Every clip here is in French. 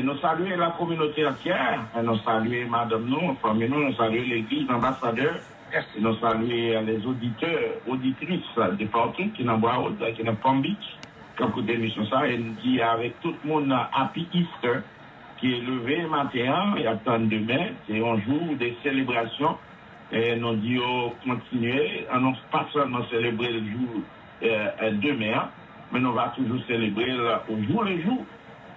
Nous saluons la communauté entière, nous saluons Madame nous, parmi nous saluons l'Église, l'ambassadeur, nous saluons les auditeurs, auditrices de partout qui n'ont pas qui n'ont pas Beach, qui ont écouté l'émission ça, et nous dit avec tout le monde Happy Easter, qui est levé matin et attend demain, c'est un jour de célébration, et nous disons continuer, non pas seulement célébrer le jour demain, mais nous va toujours célébrer au jour le jour,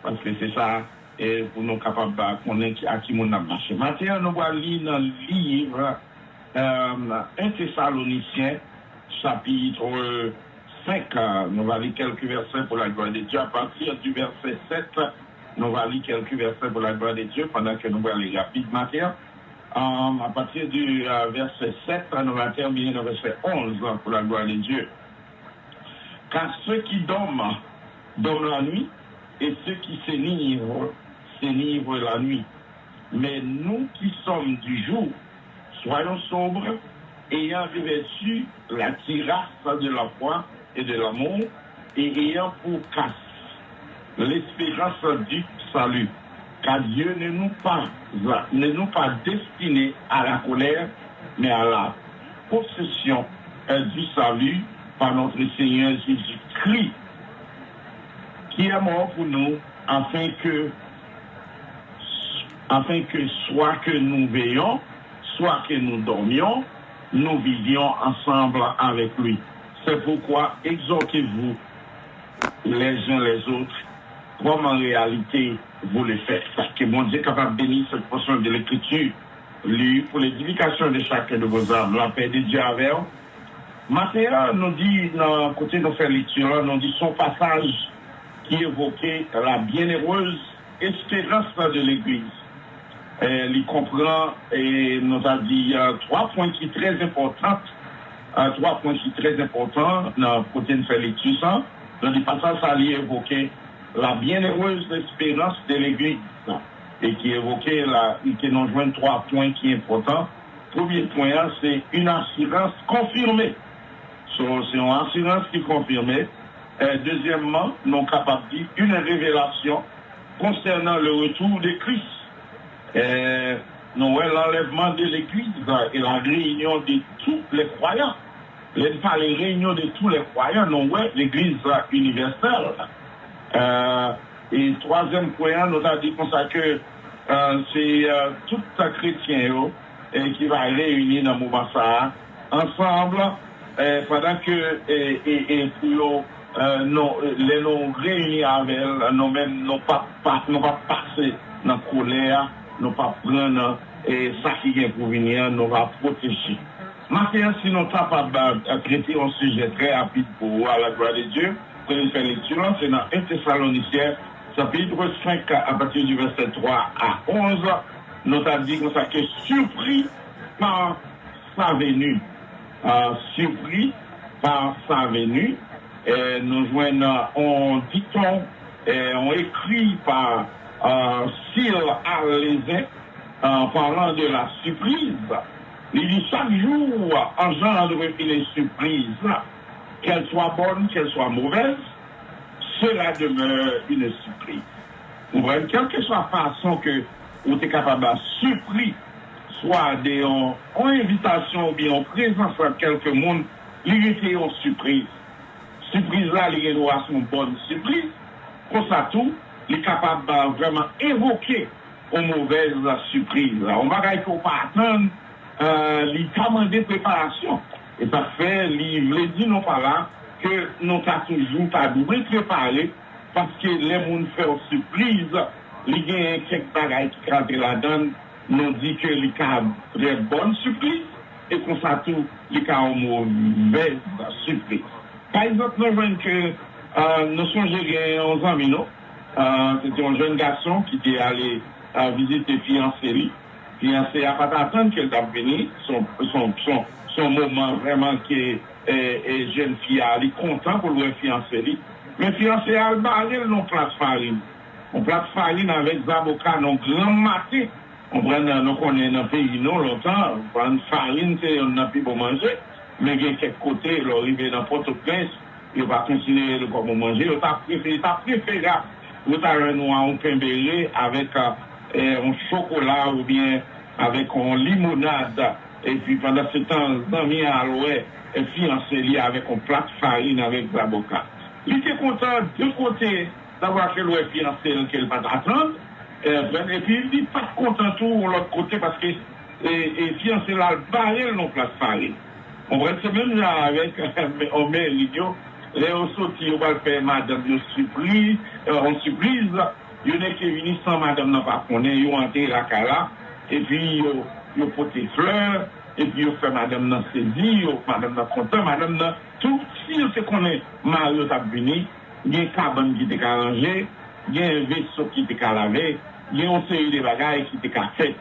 parce que c'est ça. Et pour nous capables de connaître à qui nous avons marché. Maintenant, nous allons lire dans le livre 1 Thessaloniciens, chapitre 5. Nous allons lire quelques versets pour la gloire de Dieu. À partir du verset 7, nous allons lire quelques versets pour la gloire de Dieu pendant que nous allons lire rapidement. À partir du verset 7, nous allons terminer le verset 11 pour la gloire de Dieu. Car ceux qui dorment la nuit, et ceux qui s'enivrent la nuit. Mais nous qui sommes du jour, soyons sobres, ayant revêtu la cuirasse de la foi et de l'amour, et ayant pour casse l'espérance du salut. Car Dieu ne nous pas destinés à la colère, mais à la possession du salut par notre Seigneur Jésus-Christ, qui est mort pour nous, afin que soit que nous veillons, soit que nous dormions, nous vivions ensemble avec lui. C'est pourquoi exhortez-vous les uns les autres, comme en réalité vous le faites. Parce que mon Dieu est capable de bénir cette portion de l'Écriture, lue pour l'édification de chacun de vos âmes. La paix de Dieu avec vous. Matthieu nous dit, dans côté de faire lecture, nous dit son passage qui évoquait la bienheureuse espérance de l'Église. Il comprend, et nous a dit, trois points qui sont très importants. Dans le côté de faire lecture, dans le passage, ça lui évoquait la bienheureuse espérance de l'Église. Et qui évoquait, qui nous joint trois points qui sont importants. Premier point, c'est une assurance confirmée. C'est une assurance qui est confirmée. Deuxièmement, nous sommes capables de dire une révélation concernant le retour de Christ. Nous avons l'enlèvement de l'Église et la réunion de tous les croyants. Pas les réunions de tous les croyants, nous avons l'Église universelle. Et troisième point, nous avons dit que c'est tout un chrétien qui va réunir dans le moment ensemble pendant que nous réunis avec elle, nous-mêmes, nous pas passer dans la colère, nous pas prendre ça qui vient pour venir, nous va protéger. Maintenant, si nous sommes capables de traiter un sujet très rapide pour à la gloire de Dieu, pour une lecture, c'est dans 1 Thessaloniciens, chapitre 5, à partir du verset 3 à 11, nous avons dit que surpris par sa venue. Surpris par sa venue. Nous joignons un dicton, on écrit par Cyril Arlézin en parlant de la surprise. Il dit chaque jour, en genre de une surprise, qu'elle soit bonne, qu'elle soit mauvaise, cela demeure une surprise. Vous voyez, quelle que soit la façon que vous êtes capable de surpris, soit en invitation ou bien en présence de quelques monde, il était une surprise. Surprise là, il est une bonne surprise. Pour ça tout, il est capable de vraiment évoquer une mauvaise surprise. On va dire qu'on pas attendre, il commande des préparations. Et ça fait, il dit non pas là, que nous avons toujours pas double préparé, parce que les gens font surprise, il y a quelques bagages qui rentrent là-dedans, nous dit que il y a une bonne surprise, et qu'on ça tout, il y a une mauvaise surprise. Par exemple, nous voyons que nous sommes à 11 ans, c'était un jeune garçon qui était allé visiter fiancé. Fiancé n'a pas attendre qu'elle va venir, son moment vraiment que jeune fille elle est content pour le fiancé. Mais fiancé a barré non plat farine. On plat farine avec zaboka, non grand maté. On prend nous connaît dans le pays non longtemps, on prend farine, c'est on n'a plus pour manger. Mais il y a quelques côtés, il arrive dans Port-au-Prince, il va continuer de manger, il a préféré vous avez un pain béret avec un chocolat ou bien avec une limonade. Et puis pendant ce temps, amis à l'ouest, et fiancé lié avec un plat de farine avec de l'avocat. Il était content de côté d'avoir que l'ouest fiancé qu'elle va attendre. Et puis il dit pas content tout de l'autre côté parce que fiancé là, barré non plat de farine. On va se même là avec on met l'idiot. Les sortis, on va faire madame de surprise, on surprise. Il y en a qui viennent sans madame n'a pas connaître, ils ont entré la cala, et puis ils ont porté fleurs, et puis ils ont fait madame n'a saisi, madame n'a content, madame n'a tout. Si on se connaît, Mario t'a venu, il y a un cabane qui était arrangé, il y a un vaisseau qui était lavé, il y a une série de bagailles qui était fait.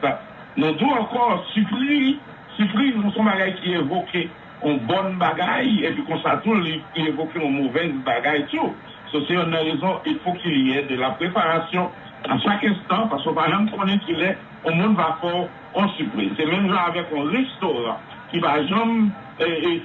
Nous devons encore surprise, nous sommes bagailles qui évoquent une bonne bagaille, et puis qu'on s'attend, il évoque une mauvaise bagaille, tout. C'est une raison, il faut qu'il y ait de la préparation à chaque instant, parce que par exemple, on est qu'il est, au monde va faire en surprise. C'est même là avec un restaurant qui va jamais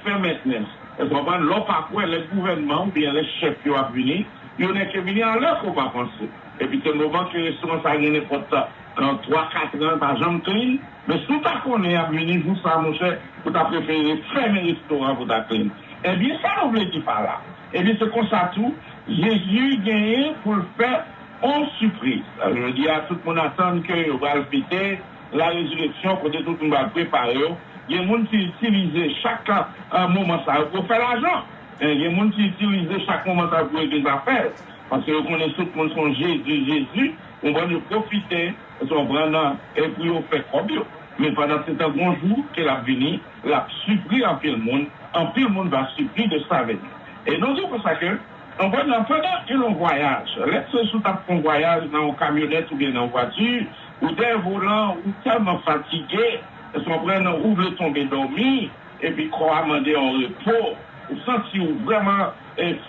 faire maintenance. Et vraiment, là, parfois, les gouvernements, ou bien les chefs qui vont venir, ils ont qu'à venir à l'heure qu'on va penser. Et puis, c'est le moment que le restaurant, ça gagne n'importe 3-4 ans, par exemple, clean. Mais si pas qu'on est à venir, vous, ça, mon cher, vous avez préféré fermer le restaurant pour ta clean. Eh bien, ça, on ne dit pas là. Eh bien, c'est comme ça tout. Jésus gagné pour le faire en surprise. Alors, je dis à tout le monde attendre qu'on va le fêter, la résurrection, pour que tout le monde va préparer. Il y a des gens qui utilisent chaque moment ça pour faire l'argent. Il y a des gens qui utilisent chaque moment ça pour des affaires. Parce que vous connaissez tout le monde son Jésus, on va nous profiter, on va et puis on fait comme eux. Mais pendant cet bon jour qu'elle a venu, la surprise en pile monde va surpris de ça avec nous. Et nous disons pour ça que on va dans un voyage. Laissez sous un voyage dans une camionnette ou bien dans une voiture, ou des volants, ou tellement fatigué, on ouvre tomber dormir, et puis croire demander en repos, ou sentir vraiment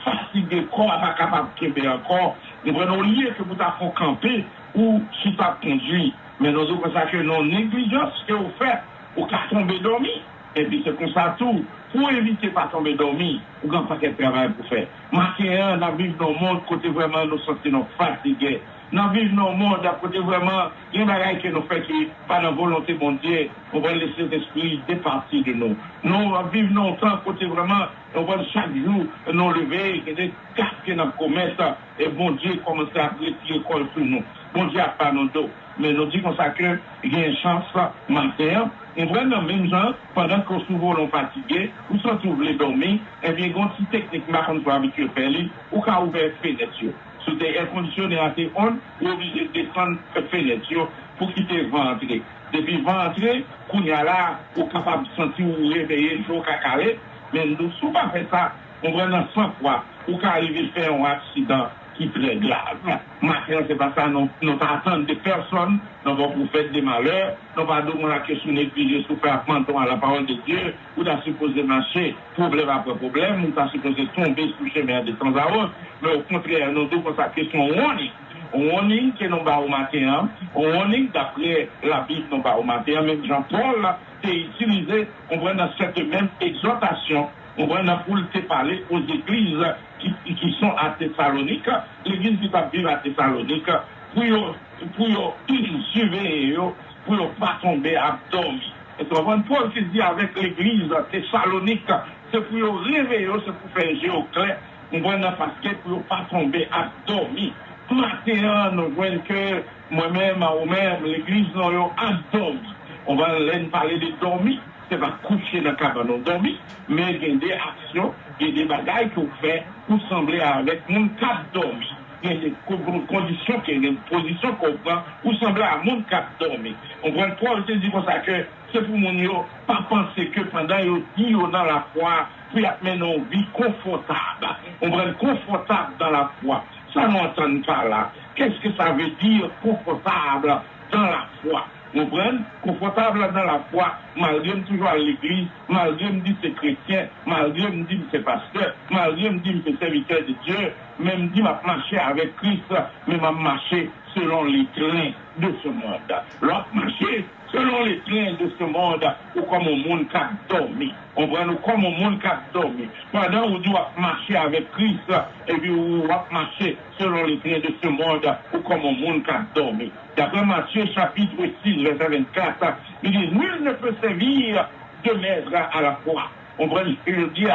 fatigué, croire pas capable de camper encore, nous prenons lieu que vous avez camper, ou si tu as conduit. Mais nous avons ça que nos négligences que vous faites, ou qu'à tomber dormir. Et puis c'est comme ça tout. Pour éviter de pas tomber dormir, vous n'avez pas de travail pour faire. Maintenant, nous vivons dans le monde côté vraiment nous sentons fatigués. Nous vivons dans le monde côté vraiment, il y a des choses que nous faisons qui pas dans la volonté de mon Dieu. On va laisser l'esprit départir de nous. Nous vivons dans le temps côté vraiment, on va chaque jour nous lever, des casques que nous commettons, et bon Dieu commence à retirer l'école sur nous. Bon Dieu n'a pas nos dos. Mais nous disons ça qu'il y a une chance matin. On voit dans le même genre, pendant qu'on se voit fatigué, ou se trouve les dormir, et bien, il y a une petite technique qu'on soit habitué à faire, ou qu'on ouvre les fenêtres. Sous des air conditionnés assez on, ou obligé de descendre les fenêtres pour quitter le ventre. Depuis le ventre, qu'on y a là, ou capable de sentir ou réveiller le jour cacaré, mais nous ne sommes pas fait ça. On voit dans 100 fois, ou qu'on arrive à faire un accident qui est très grave. Maintenant, c'est pas ça, nous attendons des personnes, nous allons vous faire des malheurs, nous allons demander la question négligée sous faire menton à la parole de Dieu, ou d'à supposer marcher problème après problème, ou d'à supposer tomber sur le chemin de temps à autre, mais au contraire, nous devons poser la question warning que nous avons au matin, warning d'après la Bible nous avons au matin, même Jean-Paul a utilisé, on voit dans cette même exhortation, on va pour te parler aux églises qui sont à Thessalonique, l'église qui va vivre à Thessalonique, pour surveiller, pour ne pas tomber à dormir. Et Paul qui dit avec l'église Thessalonique, c'est pour réveiller, c'est pour faire géo clair, on va dans parce que pour ne pas tomber à dormir. Maintenant, nous voyons que moi-même, ou même, l'église, nous avons dormi. On va parler de dormir. C'est pas coucher dans le cabane dormir, mais il y a des actions, il y a des bagailles qu'on fait pour sembler avec mon cap dormir. Il y a des conditions, il y a des positions qu'on prend pour sembler à mon cap dormir. On prend le point, je dis comme ça que c'est pour mon yo, pas penser que pendant yo dit dans la foi, puis mettre une vie confortable. On prend confortable dans la foi. Ça n'entend pas là. Qu'est-ce que ça veut dire confortable dans la foi? Vous comprenez? Confortable dans la foi, malgré toujours à l'église, malgré me dit c'est chrétien, malgré me dit c'est pasteur, malgré me dit c'est serviteur de Dieu, même dit m'a marché avec Christ, mais m'a marché selon les trains de ce monde. L'autre marché selon les trains de ce monde, ou comme au monde qui a dormi. On voit nous comme au monde qui a dormi. Pendant où tu vas marcher avec Christ, et puis où tu vas marcher selon les trains de ce monde, ou comme au monde qui a dormi. D'après Matthieu chapitre 6, verset 24, il dit, nul ne peut servir de maître à la fois. On voit il dit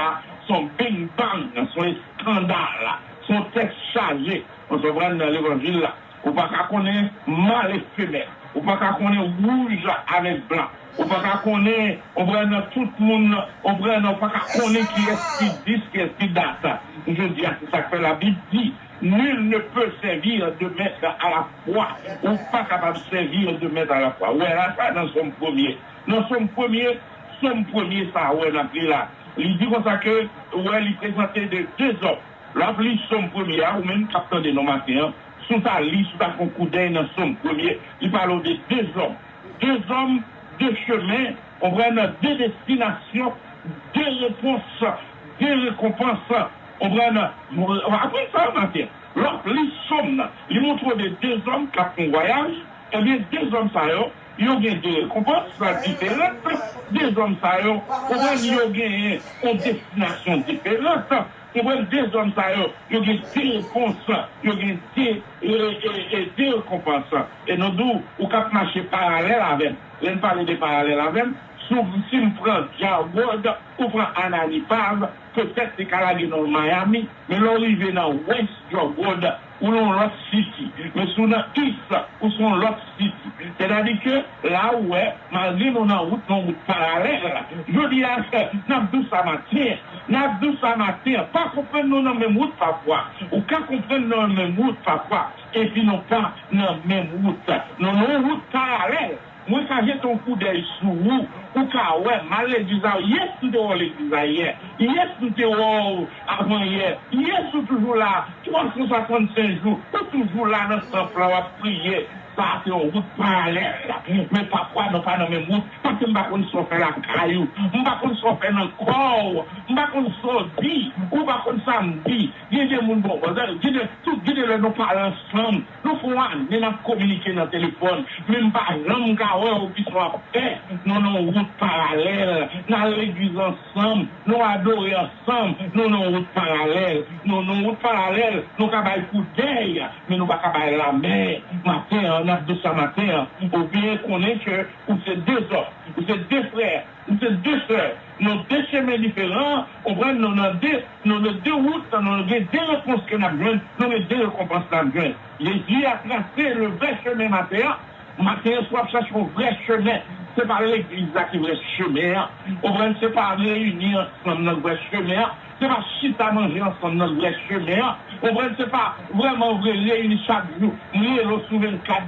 son bing bang, son scandale, son texte chargé. On se voit dans l'évangile là. Ou pas qu'à connaître mal et femelle. Ou pas qu'à connaître rouge avec blanc. Ou pas qu'à connaître, on prend tout le monde, on prend pas qu'à connaître qui est qui dit, qui est qui date. Je dis, c'est ça que la Bible dit. Nul ne peut servir de maître à la fois. Ou pas capable de servir de maître à la fois. Ouais, là, ça, dans son premier. Dans son premier, ça, ouais, dans là. Il dit comme ça que, ouais, il présentait de deux hommes. La police, son premier, ou même capteur de nos matins, sous ta liste, sous ta coup d'œil dans son premier, il parle de deux hommes. Deux hommes, deux chemins, on prend deux destinations, deux réponses, deux récompenses. On prend, après ça, on matin. L'autre, les sommes, ils montrent des deux hommes qui ont fait un voyage, et bien deux hommes, ça y ils ont gagné des récompenses différentes. Deux hommes, ça y ils ont gagné une destination différente. Et deux hommes, ça y ils ont gagné des réponses, ils ont gagné des récompenses. Et nous, nous, cap marcher parallèle avec, on parle de parallèle avec, si on prend Jarwood ou prend Ananipave, peut-être c'est qu'à la dans Miami, mais l'on arrive dans West Jarwood ou dans l'autre city, mais sur dans East ou sur l'autre city. C'est-à-dire que là où est, malgré nous dans route parallèle, je dis à ça, nous ça matin, pas comprendre nous dans la même route parfois, ou qu'à comprendre dans la même route parfois, et puis non pas dans la même route, non, route parallèle. Moi, quand j'ai ton coup d'œil sur vous, ou quand, ouais, mal l'église, yes, tout dehors l'église hier, yes, tout dehors avant hier, yes, toujours là, 365 jours, toujours là dans ce temple, on va prier. Ça, c'est une route parallèle. Mais parfois, nous pas dans la même route. Parce que nous ne pouvons pas faire la caillou. Nous ne pouvons pas faire le corps. Nous ne pouvons pas dire. Nous ne pouvons pas dire. Il y a des gens bon. Tout le nous parlons ensemble. Nous faisons communiquer dans le téléphone. Même pas l'homme qui soit fait. Nous avons une route parallèle. Nous allons l'église ensemble. Nous adorons ensemble. Nous avons une route parallèle. Nous avons une route parallèle. Nous avons un coup d'œil. Mais nous n'avons pas la mer. Matin, on a de ce matin, ou bien connaître que c'est deux hommes, ou c'est deux frères, ou c'est deux sœurs, nos deux chemins différents, on prend nos deux routes, nos deux réponses que nous avons, nos deux récompenses que nous avons. Jésus a tracé le vrai chemin matin, soit chercher le vrai chemin. C'est pas l'église qui est le vrai chemin. On prend, c'est pas réunir ensemble notre vrai chemin. C'est pas chita manger ensemble notre vrai chemin. On prend, c'est pas vraiment vrai réunir chaque jour. Nous, le sous 24,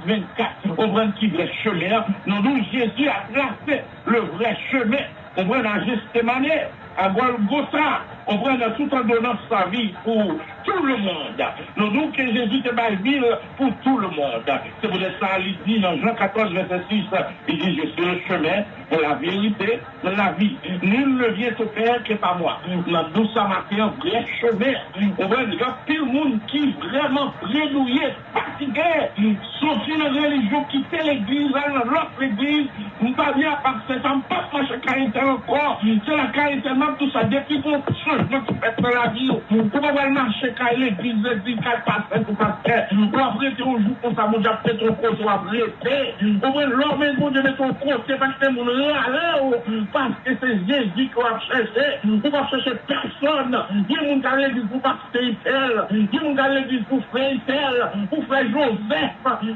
on prend qui vrai chemin. Nous, Jésus a tracé le vrai chemin. On prend la juste manière. À Golgotha, on prend tout en donnant sa vie pour tout le monde. Nous disons que Jésus est ma ville pour tout le monde. C'est pour ça qu'il dit dans Jean 14, verset 6, il dit, je suis le chemin, la vérité, la vie. Nul ne vient au Père que par moi. Dans tout ça matin, un vrai chemin. On voit il y a tout le monde qui vraiment prénouillé, fatigué, sorti de la religion, quitter l'église, aller dans l'autre église, on ne va bien parce que ça ne passe pas chez caractère encore. C'est la caractère même tout ça. Depuis qu'on change de fait dans la vie, on va voir marcher quand l'église, l'église, quand passe, tout passe. On va prêter un jour comme ça, on va prêter ton côté, on va prêter. On va l'homme et on va ton côté parce que mon parce que c'est Jésus qu'on va chercher. On va chercher personne. Il y a mon gars l'église pour pasteur Tel. Il y a mon gars l'église pour frère Tel, pour frère Joseph,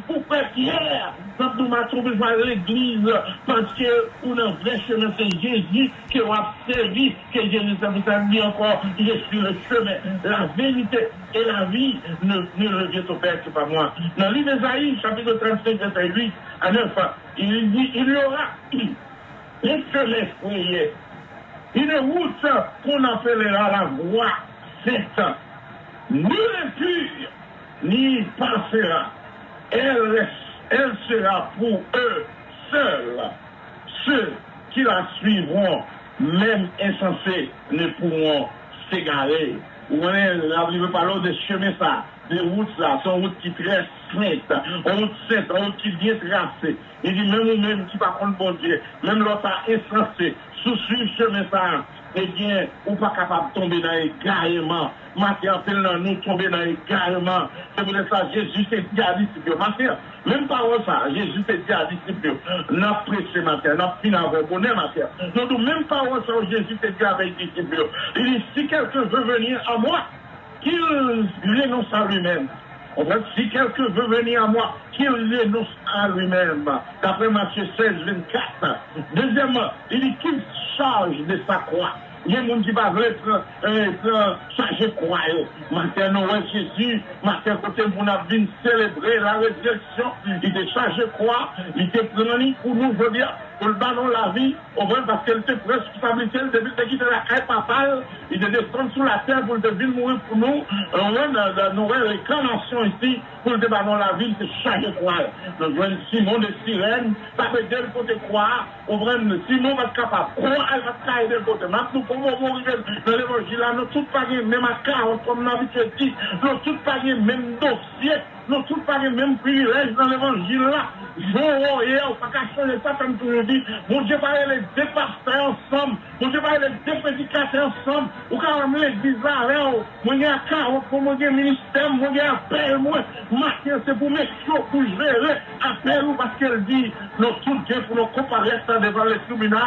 pour frère Pierre. Donc nous m'avons trouvé à l'église parce qu'on a un vrai chemin, c'est Jésus qui a servi, que Jésus s'est mis encore, je suis le chemin, la vérité et la vie ne le vient au Père que par moi. Dans le livre d'Ésaïe, chapitre 35, verset 8 à 9, il dit, il y aura les chemins frayés, une route qu'on appellera la voie sainte, ni impure, ni passera. Elle sera pour eux seuls. Ceux qui la suivront, même insensés, ne pourront s'égarer. Ou la Bible parle de chemin ça. des routes là, sont routes qui très saintes, routes saintes, routes qui bien tracées. Il dit même ou même qui par contre bon Dieu, même l'autre a insensé, sous ce chemin ça, eh bien, ou pas capable de tomber dans l'égarement. Matin, nous tomber dans l'égarement. C'est pour ça que Jésus s'est dit à disciples. Matin, même pas ça, Jésus s'est dit à disciples. N'a prêché matin, n'a fini à reconnaître matin. Nous même pas ça, Jésus s'est dit avec les disciples. Il dit, si quelqu'un veut venir à moi, qu'il renonce à lui-même. En fait, si quelqu'un veut venir à moi, qu'il renonce à lui-même. D'après Matthieu 16, 24. Deuxièmement, il dit qu'il charge de sa croix. Il y a des gens qui vont charger croix. Maintenant, Jésus, maintenant, côté pour nous célébrer la résurrection, il était chargé croix, il était pris pour nous, je veux dire, pour le ballon la vie, au moins parce qu'elle était responsabilité, il devait quitter la caille papale, il devait descendre sur la terre pour le deviner mourir pour nous, nous avons l'incarnation ici, pour le ballon la vie, c'est chargé croix. Nous jouons Simon de Sirène, ça veut dire le côté croix, au vrai, Simon va être capable, croix, elle va cailler de côté. Maintenant, pour moi, dans l'évangile, là, nous tous pas même à 40, comme nous avons dit, nous tous pas même dossier, nous tous pas même privilège dans l'évangile là. Je ne pas changer ça comme toujours dit. Mon Dieu va les dépasser ensemble. Mon Dieu va les dépédicater ensemble. Ou quand on l'église là, moi j'ai un 40, moi j'ai un ministère, moi j'ai un appel, moi, c'est pour mes choses, pour gérer appel ou parce qu'elle dit, nous tous bien pour nous comparer ça devant les tribunaux,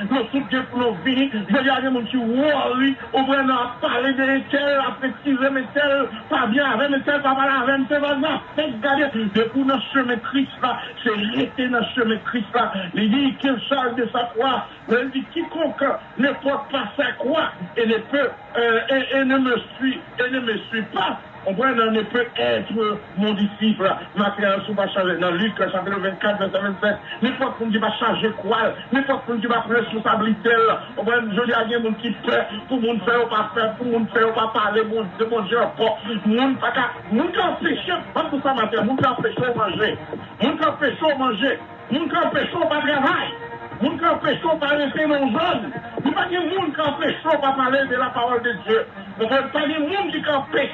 nous tous bien pour nous venir. Je regarde mon petit Wally, au vrai, on a parlé de tel, à préciser, mais tel, pas bien, mais tel, pas mal, mais tel, pas mal, regarder, depuis notre chemin Christ là, c'est l'été dans ce chemin Christ là. Il dit qu'il charge de sa croix. Il dit quiconque ne porte pas sa croix et ne peut et ne me suit pas. On ne peut être mon disciple. Matthieu va changer dans Luc chapitre 24, verset 27. N'importe qui va changer quoi, n'importe qui va prendre responsabilité. On va je dis à des gens qui peur pour mon faire pas faire, pour mon faire pas parler, de mon Dieu pas. Mon pas mon qui empêche, pas pour ça matin, mon qui empêche manger. Mon qui empêche manger, mon qui empêche pas travailler. Moun qui empêche pas rester dans le zone. Nous pas de monde qui empêche pas parler de la parole de Dieu. On ne pas de monde qui empêche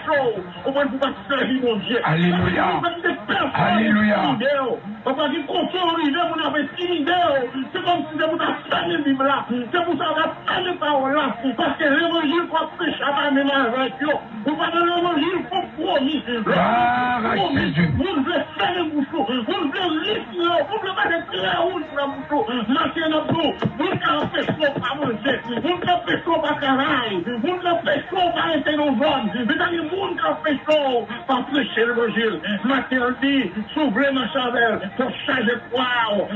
on va pas servir mon Dieu. Alléluia. Alléluia. On va dire qu'on fait arriver, on avait timidé. C'est comme si vous avez fait le Bible là. C'est pour ça qu'on a fait les paroles là. Parce que l'évangile qu'on prêche à la même avec eux. On va dans l'évangile qu'on promis. Vous devez faire les bouchons. Vous devez lire. Vous devez pas être très rouge pour la bouchon. Vous ne empêchons pas manger, vous ne empêchons pas travailler, vous ne empêchons pas rester dans le monde, mais dans le monde qu'empêchons pas prêcher l'évangile. Matthieu dit, s'ouvrir ma chavelle, pour changer quoi,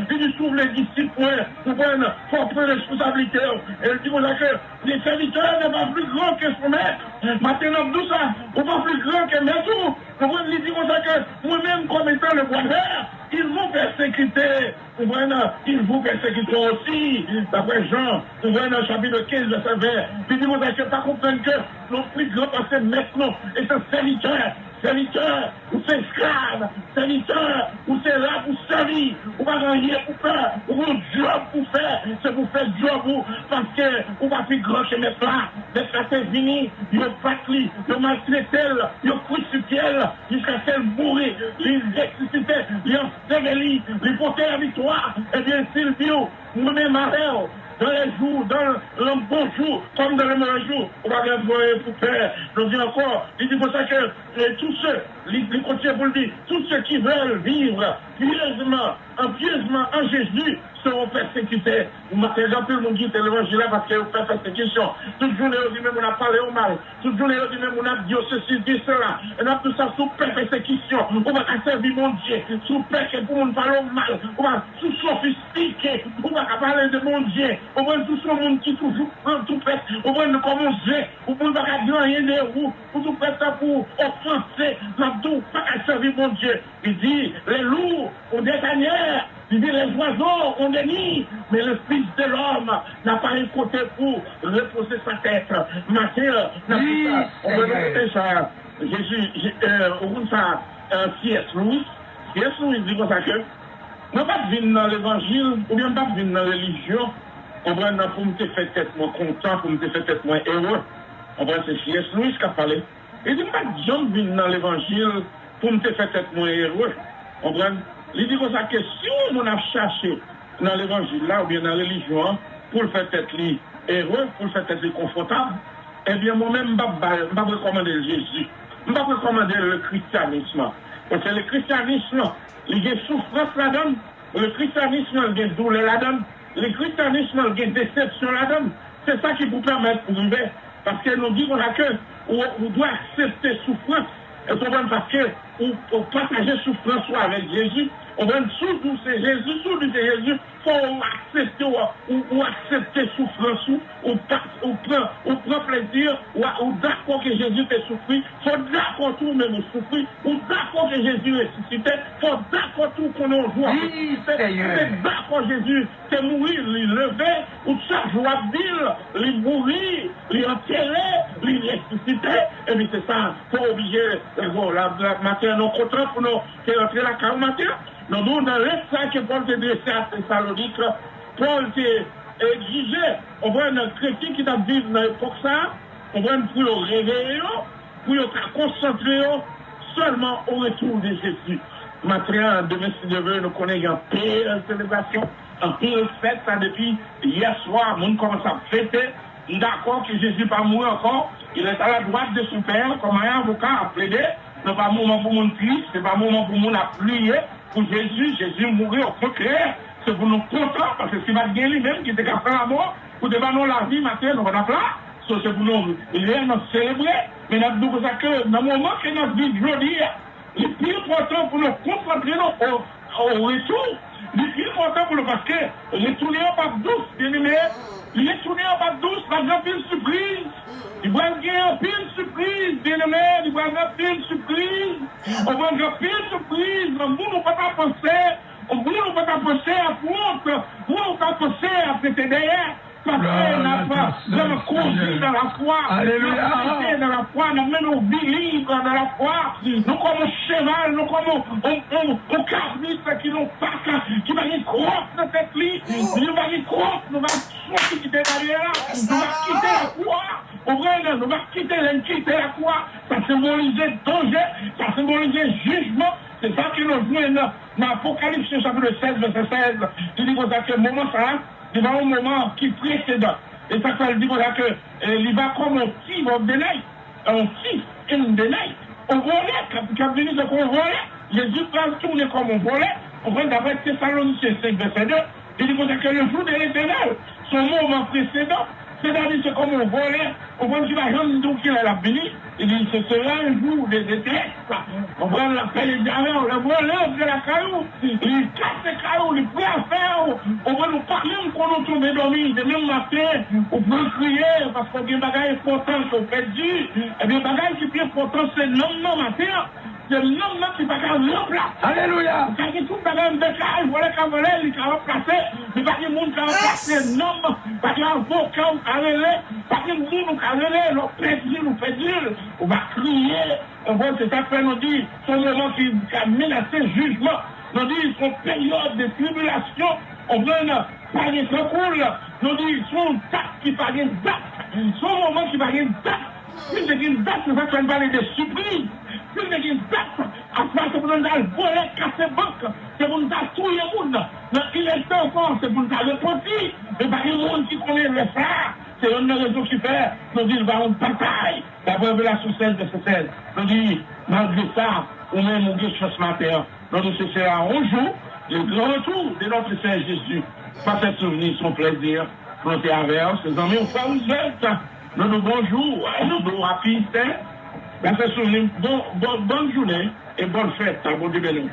il dit, s'ouvrir les disciples, pour prendre propre responsabilité. Elle dit, voilà que les serviteurs n'est pas plus grand que son maître. Maintenant, nous ça, on pas plus grand que maître. Vous voyez, il dit, voilà que moi-même, comme étant le roi vert, ils vont persécuter. Ils vous persécutent aussi. D'après Jean, vous voyez dans le chapitre 15, verset 20. Il dit, vous n'avez pas compris que nos plus grands passés maintenant, et c'est serviteur, ou c'est esclave, serviteur, ou c'est là pour servir, ou pas rien pour faire, ou un job pour faire, c'est pour faire job, parce que, ou pas plus grand que mes plats, des c'est fini, il a battu, il a maltraité, il a crucifié, jusqu'à ce qu'elle mourit, il a ressuscité, il a enseveli, il a porté la victoire, et bien, Sylvio, moi-même, Mario, dans les jours, dans le bon jour, comme dans le mauvais jour, on va bien voir pour faire. Je dis encore, il dit pour ça que tous ceux, les côtiers pour le dire, tous ceux qui veulent vivre pieusement en Jésus seront persécutés. Vous m'avez rappelé mon guide de l'évangile parce que vous faites persécution. Toute journée, on dit même on a parlé au mal. Toute journée, on dit même on a dit ceci, dit cela. On a tout ça sous persécution. On va servir mon Dieu. Sous persécution pour nous parler au mal. On va sous sophistiquer. On va parler de mon Dieu. On va tout ce monde qui toujours tout fait. On va nous commencer. On va pas rien de vous. On tout fait ça pour offenser. Tout pas servir mon Dieu. Il dit les loups ont des tanières. Il dit les oiseaux ont des nids, mais le Fils de l'homme n'a pas un côté pour reposer sa tête. Matthieu n'a pas ça. On va noter ça. Jésus, on ça, C.S. Lewis. C.S. Lewis dit comme ça que, non pas de venir dans l'évangile, ou bien pas de venir dans la religion, on va pour me faire tête moins content, pour me faire tête moins heureux. On va c'est C.S. Lewis qui a parlé. Il dit, pas de gens viennent dans l'évangile pour me faire être moins heureux. On comprend? Il dit comme ça que si on a cherché dans l'évangile là, ou bien dans la religion, pour le faire être heureux, pour le faire être confortable, eh bien, moi-même, je ne vais pas recommander Jésus. Je ne vais pas recommander le christianisme. Parce que le christianisme, il y a souffrance là-dedans. Le christianisme, il y a douleur là-dedans. Le christianisme, il y a déception là-dedans. C'est ça qui vous permet de vivre. Parce que nous disons que vous doit accepter souffrance. Et parce que vous partagez souffrance avec Jésus. On va sous c'est Jésus, il faut accepter ou accepter souffrance ou prendre plaisir ou d'accord que Jésus t'ait souffert, il faut d'accord tout même souffrir, ou d'accord que Jésus ressuscité, il faut d'accord tout qu'on en joie. C'est d'accord Jésus t'est mourir, il levé, ou chaque joie d'île, il mourir, il enterré, il ressuscité, et bien c'est ça, il faut obliger la matière, nos contrats pour nous faire entrer la carne matière. Nous, dans l'extrait que Paul s'est dressé à Thessalonique, Paul s'est exigé, on voit un chrétien qui a vécu dans l'époque ça, on voit pour le réveiller, pour le concentrer seulement au retour de Jésus. Maintenant, demain, si Dieu veut, nous connaissons un pire célébration, un pire fête, ça depuis hier soir, nous commençons à fêter, d'accord que Jésus n'est pas mort encore, il est à la droite de son Père, comme un avocat a plaidé, ce n'est pas un moment pour mon triste, ce n'est pas un moment pour mon appuyer. Pour Jésus mourir au contraire, c'est pour nous contents, parce que c'est pas bien lui-même qui était capable de la mort, pour débattre la vie, maintenant, nous va là, c'est pour nous, il est nous célébrer, mais nous avons que dans le moment que notre vie aujourd'hui, il est plus important pour nous concentrer au retour, il est plus important pour nous, parce que retourner en pas douce, bien aimé, il est tourné en pas douce, la grande pile surprise. Il va gagner un pile surprise, bien aimé, il va gagner un pile surprise. On va gagner un pile surprise. On ne peut pas penser, on ne peut pas penser à fond, on ne peut pas penser à péter derrière. Parce qu'on n'a pas vraiment conduit dans la foi. Alléluia. Dans la foi, nous menons vie libre dans la foi. Nous comme un cheval, nous comme un carniste qui n'ont pas, qui va y croire dans cette ligne. Nous va y croire, nous va quitter derrière, nous va quitter la foi. Au vrai, nous va quitter la foi. Ça symbolise danger, ça symbolise jugement. C'est ça que nous voyons dans l'Apocalypse chapitre 16, verset 16. Il dit que ce moment, ça, devant un moment qui précédent. Et ça veut dire qu'il va comme un thief of the night, un thief in the night. On volait, quand venu de qu'on volait, Jésus va tourner comme on volait. On va d'après Thessaloniciens 5, verset 2. Il dit que le jour de l'Éternel, son moment précédent, c'est-à-dire c'est comme on volait, on voit qu'il va jamais dire qu'il a la béni. Il dit ce sera un jour des détresse. On prend la paix d'arrêt, on la vole, on fait la caillou. Il casse les cailloux, il peut à faire. On va nous parler quand on tombe dormir. De même matin, on peut crier parce qu'on a des bagages importants qui sont perdus. Et bien, les bagages qui sont plus importants, c'est l'homme matin. C'est l'homme qui va remplacer. Alléluia. Quand il trouve un bécaille, voilà qu'un volet, il va remplacer. Il va y avoir des gens qui vont remplacer l'homme. Il va y avoir un avocat qui va remplacer. Il va y avoir des gens qui vont remplacer. On va crier. C'est ça que nous dit. C'est un moment qui a menacé jugement. Nous dit son période de tribulation. On va parler de cool. Nous dit son date qui va une date. Son moment qui va une date. Plus d'une date, nous allons parler de surprise. Plus d'une date, après c'est pour nous aller voler, casser banque, c'est pour nous aller tout le monde. Il est encore, c'est pour nous aller repentir. Mais pas le monde qui connaît le frère. C'est une raison qui fait, nous dit, il va avoir une bataille. La révélation 16 de ce 16. Nous dit, malgré ça, on met mon Dieu sur ce matin. Nous dit, ce sera un jour, le grand retour de notre Seigneur Jésus. Pas cette souvenir, son plaisir, pour nous avec ses amis, on fait une zèle. Nous nous bonjour, nous nous rapide. Bonne journée et bonne fête à bon Dieu béni.